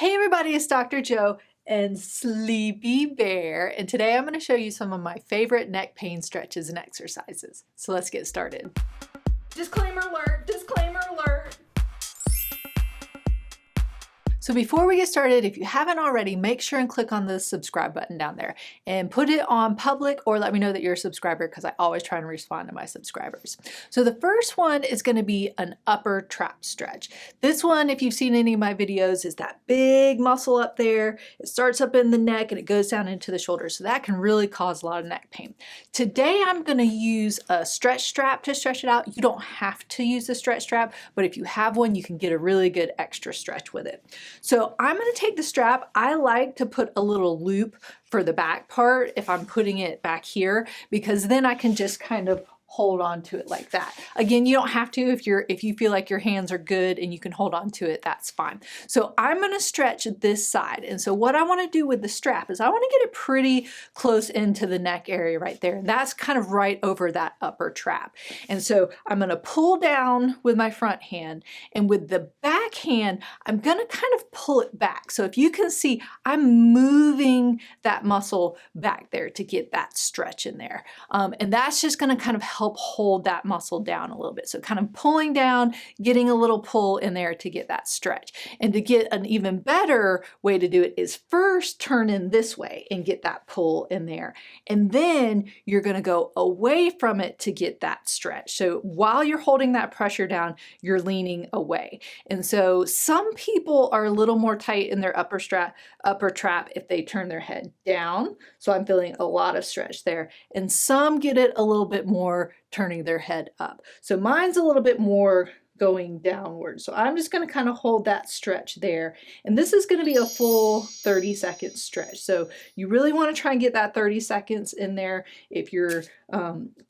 Hey everybody, it's Dr. Joe and Sleepy Bear, and today I'm going to show you some of my favorite neck pain stretches and exercises. So let's get started. Disclaimer alert, disclaimer alert. So before we get started, if you haven't already, make sure and click on the subscribe button down there and put it on public or let me know that you're a subscriber because I always try and respond to my subscribers. So the first one is going to be an upper trap stretch. This one, if you've seen any of my videos, is that big muscle up there. It starts up in the neck and it goes down into the shoulder. So that can really cause a lot of neck pain. Today, I'm going to use a stretch strap to stretch it out. You don't have to use the stretch strap, but if you have one, you can get a really good extra stretch with it. So I'm going to take the strap. I like to put a little loop for the back part if I'm putting it back here, because then I can just kind of hold on to it like that. Again, you don't have to. If you feel like your hands are good and you can hold on to it, that's fine. So I'm going to stretch this side. And so what I want to do with the strap is I want to get it pretty close into the neck area right there. And that's kind of right over that upper trap. And so I'm going to pull down with my front hand, and with the back hand, I'm going to kind of pull it back. So if you can see, I'm moving that muscle back there to get that stretch in there. And that's just going to kind of help hold that muscle down a little bit. So kind of pulling down, getting a little pull in there to get that stretch. And to get an even better way to do it is first turn in this way and get that pull in there. And then you're going to go away from it to get that stretch. So while you're holding that pressure down, you're leaning away. And so some people are a little more tight in their upper trap if they turn their head down. So I'm feeling a lot of stretch there. And some get it a little bit more turning their head up. So mine's a little bit more going downward. So I'm just going to kind of hold that stretch there. And this is going to be a full 30-second stretch. So you really want to try and get that 30 seconds in there. If you're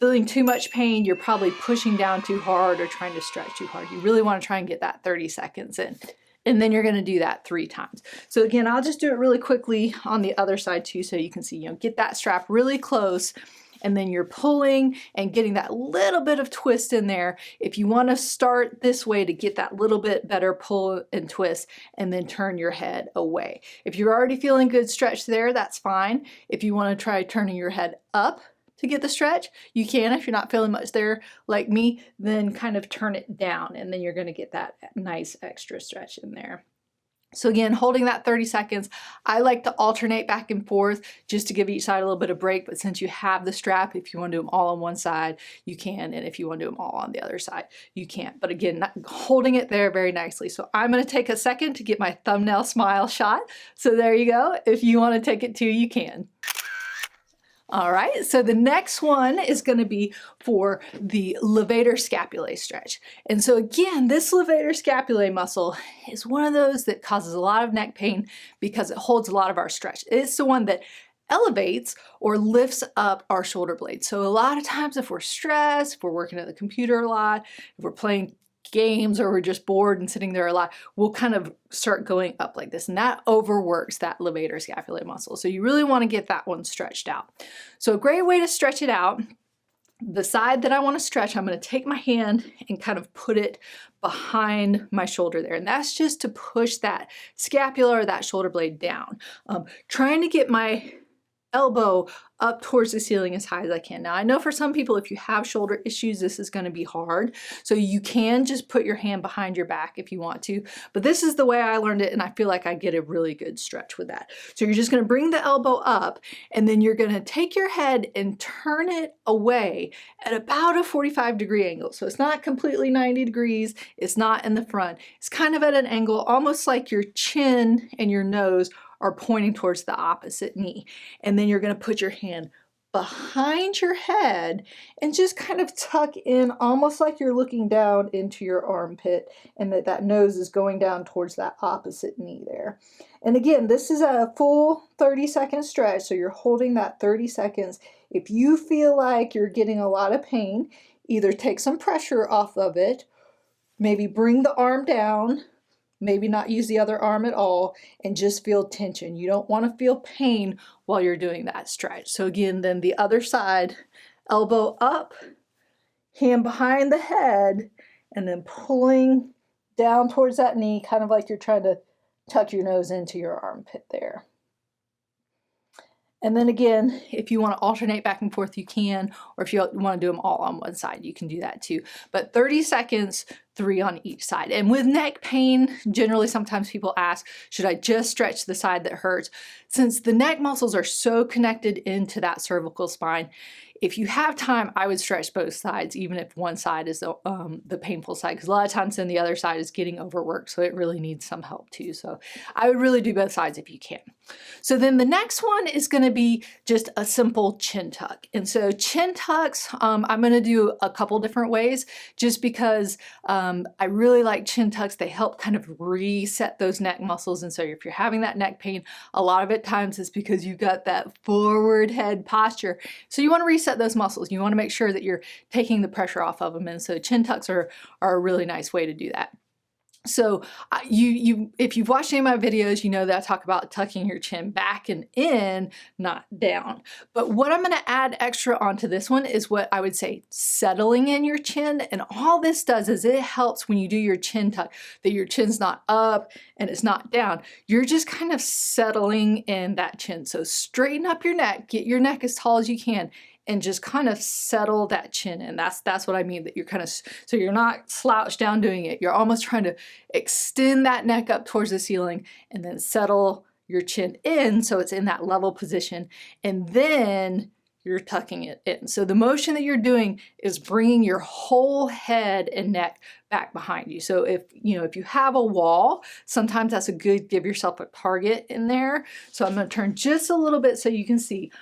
feeling too much pain, you're probably pushing down too hard or trying to stretch too hard. You really want to try and get that 30 seconds in. And then you're going to do that 3 times. So again, I'll just do it really quickly on the other side too, so you can see, get that strap really close. And then you're pulling and getting that little bit of twist in there. If you want to start this way to get that little bit better pull and twist, and then turn your head away. If you're already feeling good stretch there, that's fine. If you want to try turning your head up to get the stretch, you can. If you're not feeling much there like me, then kind of turn it down, and then you're going to get that nice extra stretch in there. So again, holding that 30 seconds, I like to alternate back and forth just to give each side a little bit of break. But since you have the strap, if you want to do them all on one side, you can. And if you want to do them all on the other side, you can. But again, holding it there very nicely. So I'm going to take a second to get my thumbnail smile shot. So there you go. If you want to take it too, you can. All right, so the next one is going to be for the levator scapulae stretch. And so again, this levator scapulae muscle is one of those that causes a lot of neck pain because it holds a lot of our stretch. It's the one that elevates or lifts up our shoulder blades. So a lot of times if we're stressed, if we're working at the computer a lot, if we're playing games or we're just bored and sitting there a lot, we'll kind of start going up like this, and that overworks that levator scapulae muscle. So you really want to get that one stretched out. So a great way to stretch it out, the side that I want to stretch, I'm going to take my hand and kind of put it behind my shoulder there. And that's just to push that scapula or that shoulder blade down. Trying to get my elbow up towards the ceiling as high as I can. Now I know for some people, if you have shoulder issues, this is going to be hard. So you can just put your hand behind your back if you want to, but this is the way I learned it, and I feel like I get a really good stretch with that. So you're just going to bring the elbow up, and then you're going to take your head and turn it away at about a 45-degree angle. So it's not completely 90 degrees. It's not in the front. It's kind of at an angle, almost like your chin and your nose are pointing towards the opposite knee. And then you're going to put your hand behind your head and just kind of tuck in, almost like you're looking down into your armpit, and that nose is going down towards that opposite knee there. And again, this is a full 30-second stretch, so you're holding that 30 seconds. If you feel like you're getting a lot of pain, either take some pressure off of it, maybe bring the arm down, maybe not use the other arm at all, and just feel tension. You don't want to feel pain while you're doing that stretch. So again, then the other side, elbow up, hand behind the head, and then pulling down towards that knee, kind of like you're trying to tuck your nose into your armpit there. And then again, if you want to alternate back and forth, you can, or if you want to do them all on one side, you can do that too. But 30 seconds, 3 on each side. And with neck pain, generally sometimes people ask, should I just stretch the side that hurts? Since the neck muscles are so connected into that cervical spine, if you have time, I would stretch both sides, even if one side is the painful side, because a lot of times then the other side is getting overworked, so it really needs some help too. So I would really do both sides if you can. So then the next one is going to be just a simple chin tuck. And so chin tucks, I'm going to do a couple different ways, just because I really like chin tucks. They help kind of reset those neck muscles. And so if you're having that neck pain, a lot of it times is because you've got that forward head posture. So you want to reset those muscles. You want to make sure that you're taking the pressure off of them. And so chin tucks are a really nice way to do that. So if you've watched any of my videos, you know that I talk about tucking your chin back and in, not down. But what I'm going to add extra onto this one is what I would say settling in your chin. And all this does is it helps when you do your chin tuck, that your chin's not up and it's not down. You're just kind of settling in that chin. So straighten up your neck, get your neck as tall as you can, and just kind of settle that chin in. That's what I mean, that you're kind of, so you're not slouched down doing it. You're almost trying to extend that neck up towards the ceiling and then settle your chin in so it's in that level position, and then you're tucking it in. So the motion that you're doing is bringing your whole head and neck back behind you. So if you have a wall, sometimes that's a good, give yourself a target in there. So I'm going to turn just a little bit so you can see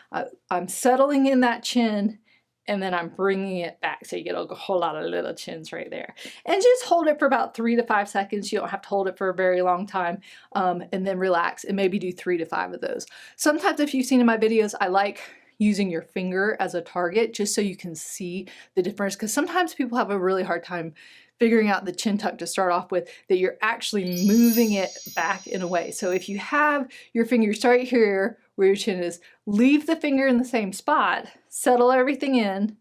I'm settling in that chin, and then I'm bringing it back. So you get a whole lot of little chins right there. And just hold it for about 3 to 5 seconds. You don't have to hold it for a very long time. And then relax and maybe do 3 to 5 of those. Sometimes, if you've seen in my videos, I like using your finger as a target just so you can see the difference, because sometimes people have a really hard time figuring out the chin tuck to start off with, that you're actually moving it back in a way. So if you have your finger, start here where your chin is, leave the finger in the same spot, settle everything in,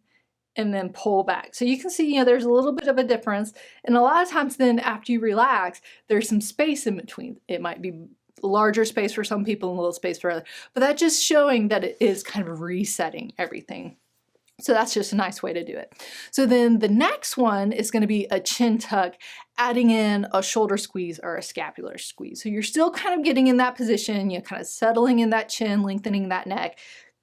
and then pull back. So you can see, there's a little bit of a difference. And a lot of times then after you relax, there's some space in between. It might be larger space for some people and a little space for others, but that's just showing that it is kind of resetting everything. So that's just a nice way to do it. So then the next one is going to be a chin tuck, adding in a shoulder squeeze or a scapular squeeze. So you're still kind of getting in that position, kind of settling in that chin, lengthening that neck,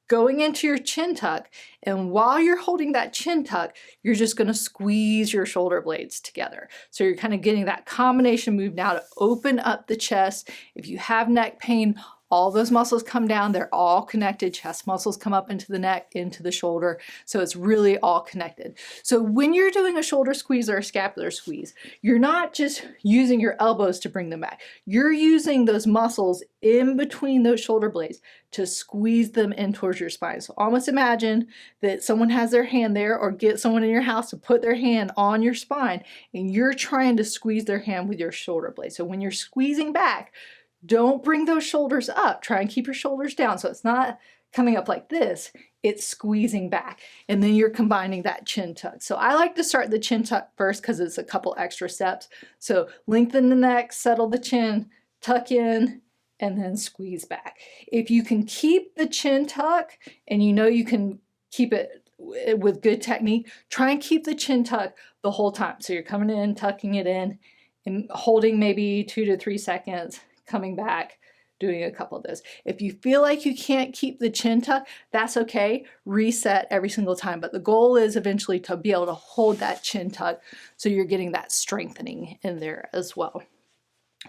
going into your chin tuck, and while you're holding that chin tuck, you're just going to squeeze your shoulder blades together. So you're kind of getting that combination move now to open up the chest. If you have neck pain, all those muscles come down, they're all connected. Chest muscles come up into the neck, into the shoulder. So it's really all connected. So when you're doing a shoulder squeeze or a scapular squeeze, you're not just using your elbows to bring them back. You're using those muscles in between those shoulder blades to squeeze them in towards your spine. So almost imagine that someone has their hand there, or get someone in your house to put their hand on your spine, and you're trying to squeeze their hand with your shoulder blade. So when you're squeezing back, don't bring those shoulders up. Try and keep your shoulders down so it's not coming up like this. It's squeezing back. And then you're combining that chin tuck. So I like to start the chin tuck first because it's a couple extra steps. So lengthen the neck, settle the chin, tuck in, and then squeeze back. If you can keep the chin tuck, and you can keep it with good technique, try and keep the chin tuck the whole time. So you're coming in, tucking it in, and holding maybe 2 to 3 seconds, coming back, doing a couple of those. If you feel like you can't keep the chin tuck, that's okay. Reset every single time. But the goal is eventually to be able to hold that chin tuck so you're getting that strengthening in there as well.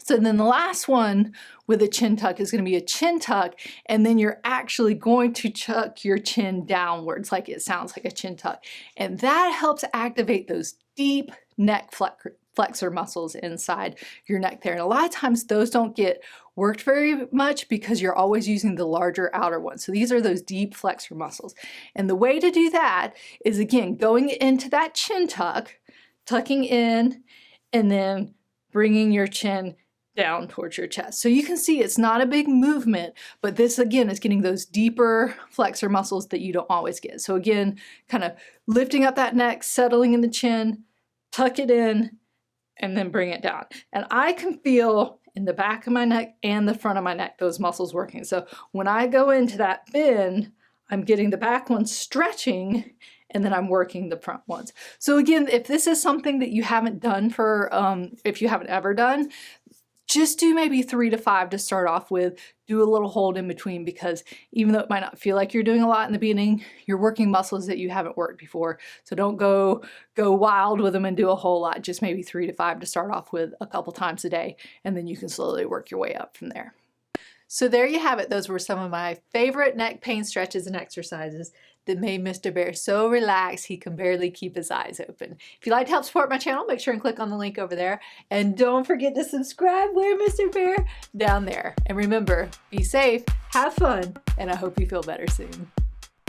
So then the last one with a chin tuck is going to be a chin tuck, and then you're actually going to tuck your chin downwards like it sounds like a chin tuck. And that helps activate those deep neck flexor muscles inside your neck there. And a lot of times those don't get worked very much because you're always using the larger outer ones. So these are those deep flexor muscles. And the way to do that is, again, going into that chin tuck, tucking in, and then bringing your chin down towards your chest. So you can see it's not a big movement, but this again is getting those deeper flexor muscles that you don't always get. So again, kind of lifting up that neck, settling in the chin, tuck it in, and then bring it down. And I can feel in the back of my neck and the front of my neck, those muscles working. So when I go into that bend, I'm getting the back ones stretching, and then I'm working the front ones. So again, if this is something that you haven't done for, if you haven't ever done, just do maybe 3 to 5 to start off with. Do a little hold in between, because even though it might not feel like you're doing a lot in the beginning, you're working muscles that you haven't worked before. So don't go wild with them and do a whole lot. Just maybe 3 to 5 to start off with a couple times a day, and then you can slowly work your way up from there. So there you have it. Those were some of my favorite neck pain stretches and exercises that made Mr. Bear so relaxed he can barely keep his eyes open. If you'd like to help support my channel, make sure and click on the link over there. And don't forget to subscribe where, Mr. Bear? Down there. And remember, be safe, have fun, and I hope you feel better soon.